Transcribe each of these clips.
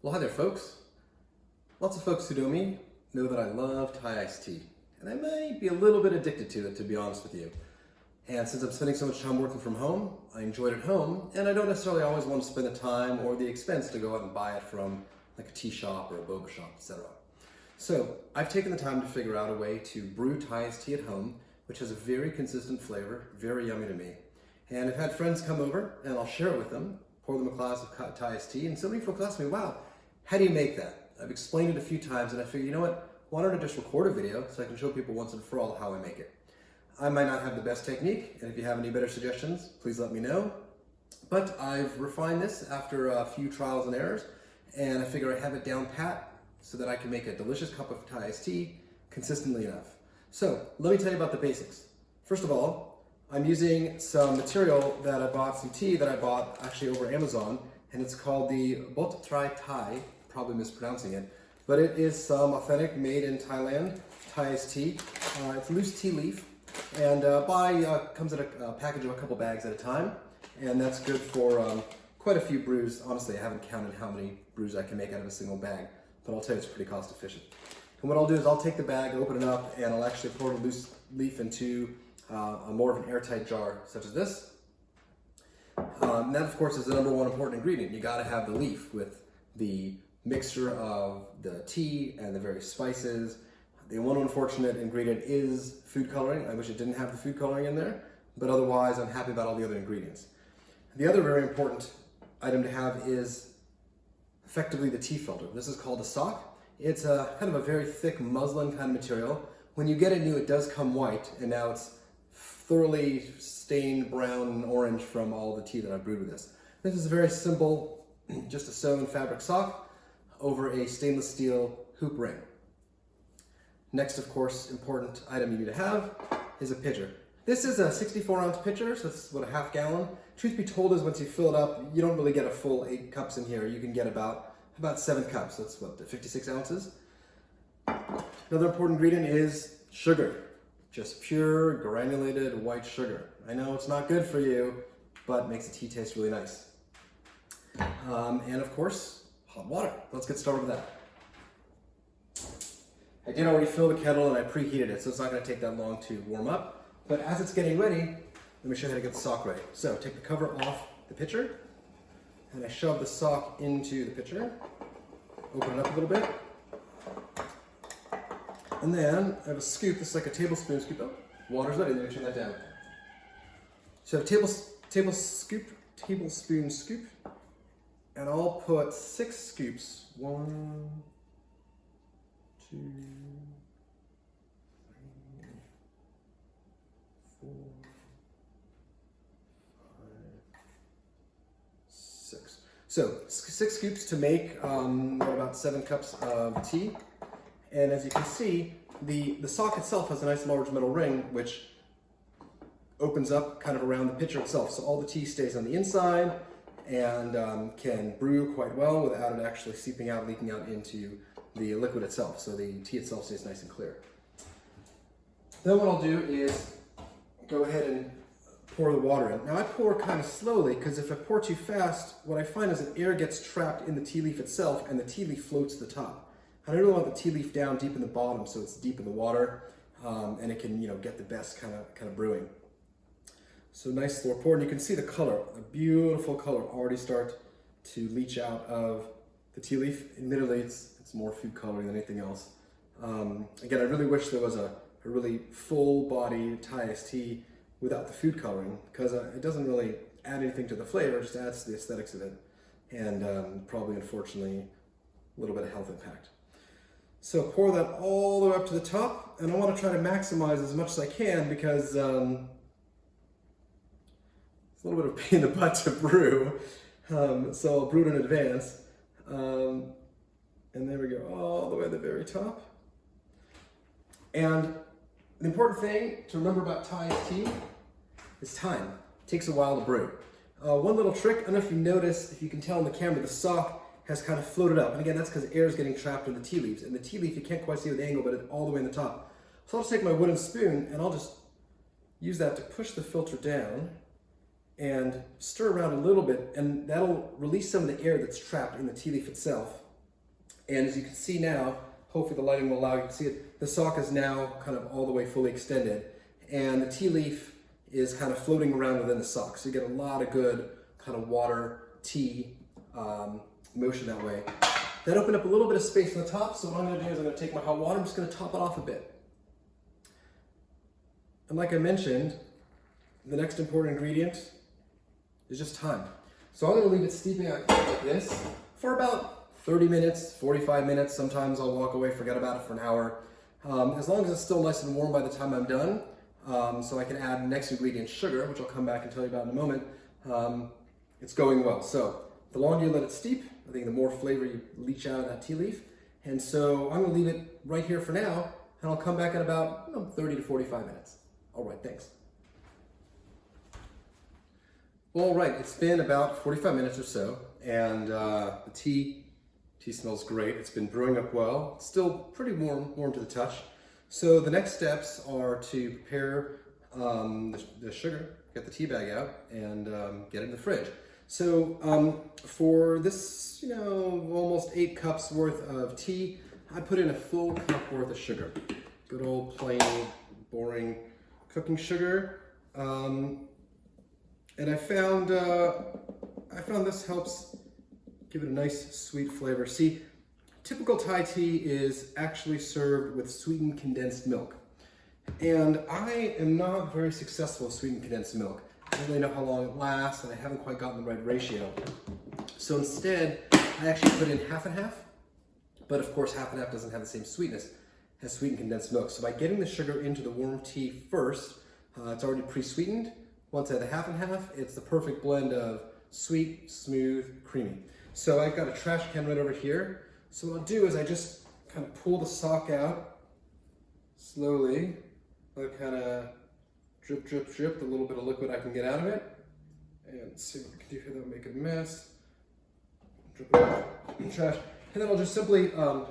Well, hi there, folks. Lots of folks who know me know that I love Thai iced tea, and I may be a little bit addicted to it, to be honest with you. And since I'm spending so much time working from home, I enjoy it at home, and I don't necessarily always want to spend the time or the expense to go out and buy it from like a tea shop or a boba shop, etc. So I've taken the time to figure out a way to brew Thai iced tea at home, which has a very consistent flavor, very yummy to me. And I've had friends come over, and I'll share it with them, pour them a glass of Thai iced tea, and so many folks ask me, wow, how do you make that? I've explained it a few times, and I figured, you know what, why don't I just record a video so I can show people once and for all how I make it. I might not have the best technique, and if you have any better suggestions, please let me know. But I've refined this after a few trials and errors, and I figure I have it down pat so that I can make a delicious cup of Thai iced tea consistently enough. So let me tell you about the basics. First of all, I'm using some material that I bought, some tea that I bought actually over Amazon, and it's called the Bot Trai Thai, probably mispronouncing it, but it is some authentic, made in Thailand, Thai iced tea. It's loose tea leaf, and comes in a package of a couple bags at a time, and that's good for quite a few brews. Honestly, I haven't counted how many brews I can make out of a single bag, but I'll tell you it's pretty cost efficient. And what I'll do is I'll take the bag, open it up, and I'll actually pour the loose leaf into a more of an airtight jar, such as this. And that, of course, is the number one important ingredient. You gotta have the leaf with the mixture of the tea and the various spices. The one unfortunate ingredient is food coloring. I wish it didn't have the food coloring in there, but otherwise I'm happy about all the other ingredients. The other very important item to have is effectively the tea filter. This is called a sock. It's a kind of a very thick muslin kind of material. When you get it new, it does come white, and now it's thoroughly stained brown and orange from all the tea that I brewed with this. This is a very simple, just a sewn fabric sock over a stainless steel hoop ring. Next, of course, important item you need to have is a pitcher. This is a 64-ounce pitcher, so it's what, a half gallon. Truth be told is once you fill it up, you don't really get a full 8 cups in here. You can get about 7 cups. That's what, 56 ounces? Another important ingredient is sugar. Just pure granulated white sugar. I know it's not good for you, but makes the tea taste really nice. And of course, hot water. Let's get started with that. I did already fill the kettle and I preheated it, so it's not going to take that long to warm up. But as it's getting ready, let me show you how to get the sock ready. So take the cover off the pitcher, and I shove the sock into the pitcher. Open it up a little bit. And then I have a scoop, this is like a tablespoon scoop. Oh, water's ready, let me turn that down. So I have a tablespoon scoop, and I'll put 6 scoops. 1, 2, 3, 4, 5, 6. So 6 scoops to make about 7 cups of tea. And as you can see, the sock itself has a nice large metal ring which opens up kind of around the pitcher itself. So all the tea stays on the inside and can brew quite well without it actually seeping out, leaking out into the liquid itself. So the tea itself stays nice and clear. Then what I'll do is go ahead and pour the water in. Now I pour kind of slowly because if I pour too fast, what I find is that air gets trapped in the tea leaf itself and the tea leaf floats to the top. I really want the tea leaf down deep in the bottom so it's deep in the water and it can, get the best kind of brewing. So nice slow pour, and you can see the color, a beautiful color already start to leach out of the tea leaf. Admittedly, it's more food coloring than anything else. Again, I really wish there was a really full-bodied Thai iced tea without the food coloring, because it doesn't really add anything to the flavor, it just adds to the aesthetics of it, and probably, unfortunately, a little bit of health impact. So pour that all the way up to the top, and I want to try to maximize as much as I can because it's a little bit of a pain in the butt to brew. So I'll brew it in advance. And there we go, all the way to the very top. And the important thing to remember about Thai iced tea is time. It takes a while to brew. One little trick, I don't know if you notice, if you can tell in the camera, the sock has kind of floated up. And again, that's because air is getting trapped in the tea leaves. And the tea leaf, you can't quite see with the angle, but it's all the way in the top. So I'll just take my wooden spoon and I'll just use that to push the filter down and stir around a little bit, and that'll release some of the air that's trapped in the tea leaf itself. And as you can see now, hopefully the lighting will allow you to see it, the sock is now kind of all the way fully extended. And the tea leaf is kind of floating around within the sock. So you get a lot of good kind of water, tea motion that way. That opened up a little bit of space on the top. So what I'm gonna do is I'm gonna take my hot water, I'm just gonna top it off a bit. And like I mentioned, the next important ingredient is just time. So I'm gonna leave it steeping like this for about 30 minutes, 45 minutes. Sometimes I'll walk away, forget about it for an hour. As long as it's still nice and warm by the time I'm done, so I can add the next ingredient, sugar, which I'll come back and tell you about in a moment, it's going well. So the longer you let it steep, I think the more flavor you leach out of that tea leaf. And so I'm gonna leave it right here for now, and I'll come back in about 30 to 45 minutes. All right, thanks. All right, it's been about 45 minutes or so, and the tea smells great. It's been brewing up well. It's still pretty warm to the touch. So the next steps are to prepare the sugar, get the tea bag out, and get it in the fridge. So for this, almost 8 cups worth of tea, I put in a full cup worth of sugar. Good old plain, boring cooking sugar. And I found this helps give it a nice sweet flavor. See, typical Thai tea is actually served with sweetened condensed milk. And I am not very successful with sweetened condensed milk. I don't really know how long it lasts, and I haven't quite gotten the right ratio. So instead, I actually put in half and half, but of course half and half doesn't have the same sweetness as sweetened condensed milk. So by getting the sugar into the warm tea first, it's already pre-sweetened. Once I add the half and half, it's the perfect blend of sweet, smooth, creamy. So I've got a trash can right over here. So what I'll do is I just kind of pull the sock out slowly. I'll kind of drip, drip, drip the little bit of liquid I can get out of it. And see what we can do here that'll make a mess. Drip it out in the trash. And then I'll just simply, here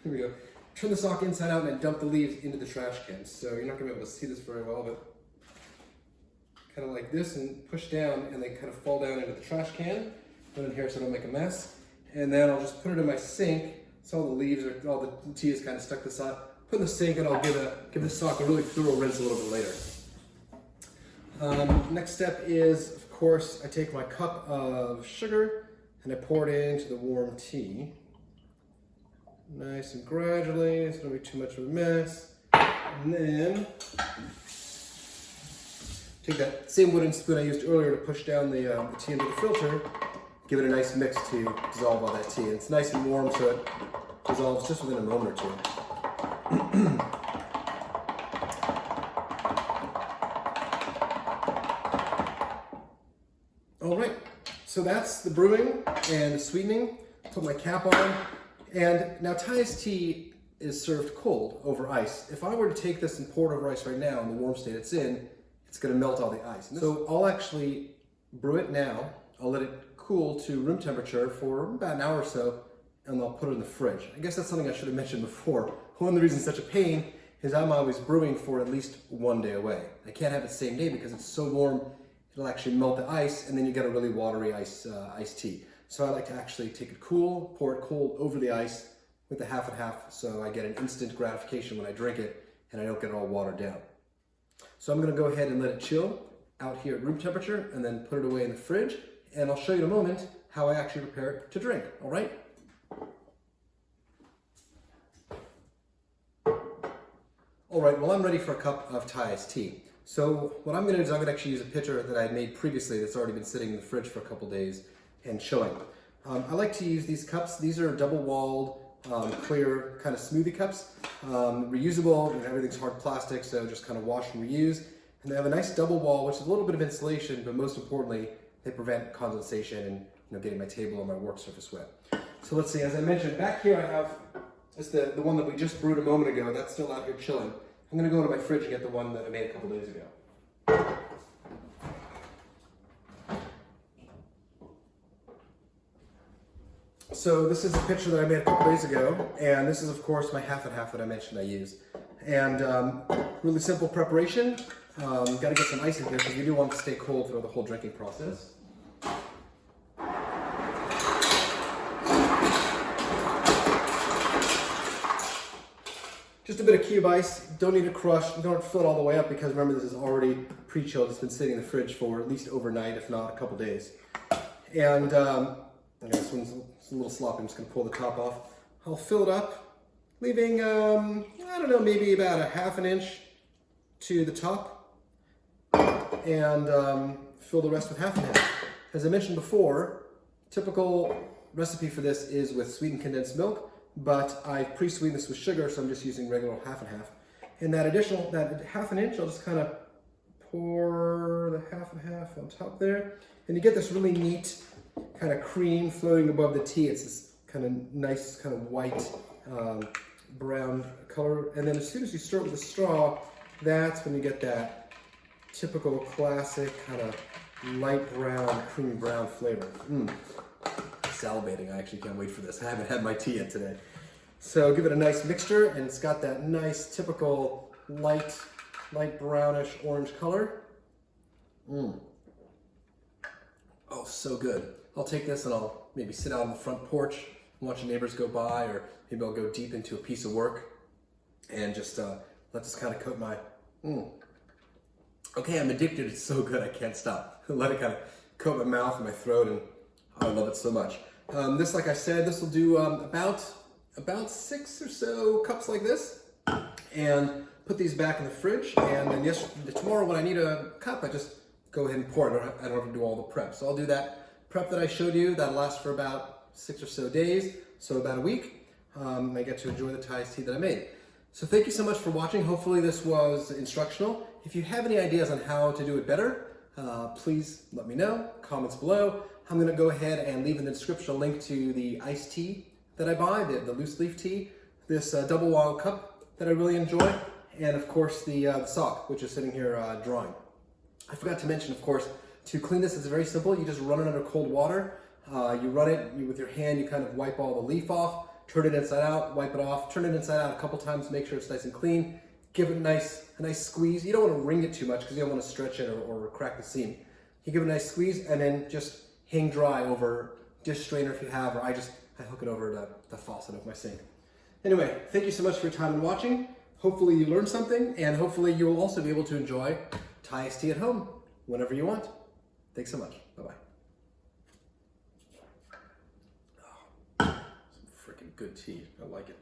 we go. Turn the sock inside out and then dump the leaves into the trash can. So you're not gonna be able to see this very well, but kind of like this and push down and they kind of fall down into the trash can. Put it in here so I don't make a mess. And then I'll just put it in my sink so all the leaves or all the tea is kind of stuck to the side. Put in the sink and I'll give the sock a really thorough rinse a little bit later. Next step is, of course, I take my cup of sugar and I pour it into the warm tea. Nice and gradually, it's not gonna be too much of a mess. And then take that same wooden spoon I used earlier to push down the tea into the filter. Give it a nice mix to dissolve all that tea. And it's nice and warm, so it dissolves just within a moment or two. All right, so that's the brewing and the sweetening. Put my cap on. And now Thai iced tea is served cold over ice. If I were to take this and pour it over ice right now in the warm state it's in, it's gonna melt all the ice. So I'll actually brew it now. I'll let it cool to room temperature for about an hour or so, and I'll put it in the fridge. I guess that's something I should have mentioned before. One of the reasons it's such a pain is I'm always brewing for at least 1 day away. I can't have it the same day because it's so warm, it'll actually melt the ice, and then you get a really watery iced tea. So I like to actually take it cool, pour it cold over the ice with the half and half, so I get an instant gratification when I drink it, and I don't get it all watered down. So I'm gonna go ahead and let it chill out here at room temperature, and then put it away in the fridge, and I'll show you in a moment how I actually prepare it to drink, all right? All right, well, I'm ready for a cup of Thai iced tea. So what I'm gonna do is I'm gonna actually use a pitcher that I had made previously that's already been sitting in the fridge for a couple days and chilling. I like to use these cups. These are double-walled, clear kind of smoothie cups. Reusable, and everything's hard plastic, so just kind of wash and reuse. And they have a nice double wall, which is a little bit of insulation, but most importantly, they prevent condensation and getting my table or my work surface wet. So let's see, as I mentioned, back here I have just the one that we just brewed a moment ago. That's still out here chilling. I'm gonna go into my fridge and get the one that I made a couple days ago. So this is a pitcher that I made a couple days ago, and this is of course my half and half that I mentioned I use. And really simple preparation. Got to get some ice in here because we do want it to stay cold throughout the whole drinking process. Just a bit of cube ice. Don't need to crush. Don't fill it all the way up because remember this is already pre-chilled. It's been sitting in the fridge for at least overnight, if not a couple days. And this one's a little sloppy. I'm just going to pull the top off. I'll fill it up, leaving, I don't know, maybe about a ½ an inch to the top, and fill the rest with ½ and half. As I mentioned before, typical recipe for this is with sweetened condensed milk, but I pre-sweetened this with sugar, so I'm just using regular ½ and half. And that ½ an inch, I'll just kind of pour the ½ and half on top there, and you get this really neat kind of cream floating above the tea. It's this kind of nice, kind of white, brown color. And then as soon as you stir it with a straw, that's when you get that typical classic kind of light brown, creamy brown flavor. Salivating, I actually can't wait for this. I haven't had my tea yet today. So give it a nice mixture, and it's got that nice, typical light brownish orange color. Oh, so good. I'll take this and I'll maybe sit out on the front porch and watch the neighbors go by, or maybe I'll go deep into a piece of work and just let this kind of coat my... Okay, I'm addicted. It's so good. I can't stop. Let it kind of coat my mouth and my throat, and I love it so much. This, like I said, this will do about 6 or so cups like this, and put these back in the fridge. And then tomorrow when I need a cup, I just go ahead and pour it. I don't have to do all the prep. So I'll do that prep that I showed you. That'll last for about 6 or so days, so about a week. I get to enjoy the Thai iced tea that I made. So thank you so much for watching. Hopefully this was instructional. If you have any ideas on how to do it better, please let me know. Comments below. I'm going to go ahead and leave in the description a link to the iced tea that I buy, the loose leaf tea, this double wild cup that I really enjoy, and of course the sock, which is sitting here drying. I forgot to mention, of course, to clean this, it's very simple. You just run it under cold water. You run it with your hand, you kind of wipe all the leaf off, turn it inside out, wipe it off, turn it inside out a couple times, make sure it's nice and clean. Give it a nice squeeze. You don't want to wring it too much because you don't want to stretch it or crack the seam. You give it a nice squeeze and then just hang dry over dish strainer if you have, or I hook it over the faucet of my sink. Anyway, thank you so much for your time and watching. Hopefully you learned something, and hopefully you will also be able to enjoy Thai iced tea at home whenever you want. Thanks so much. Bye-bye. Oh, some freaking good tea. I like it.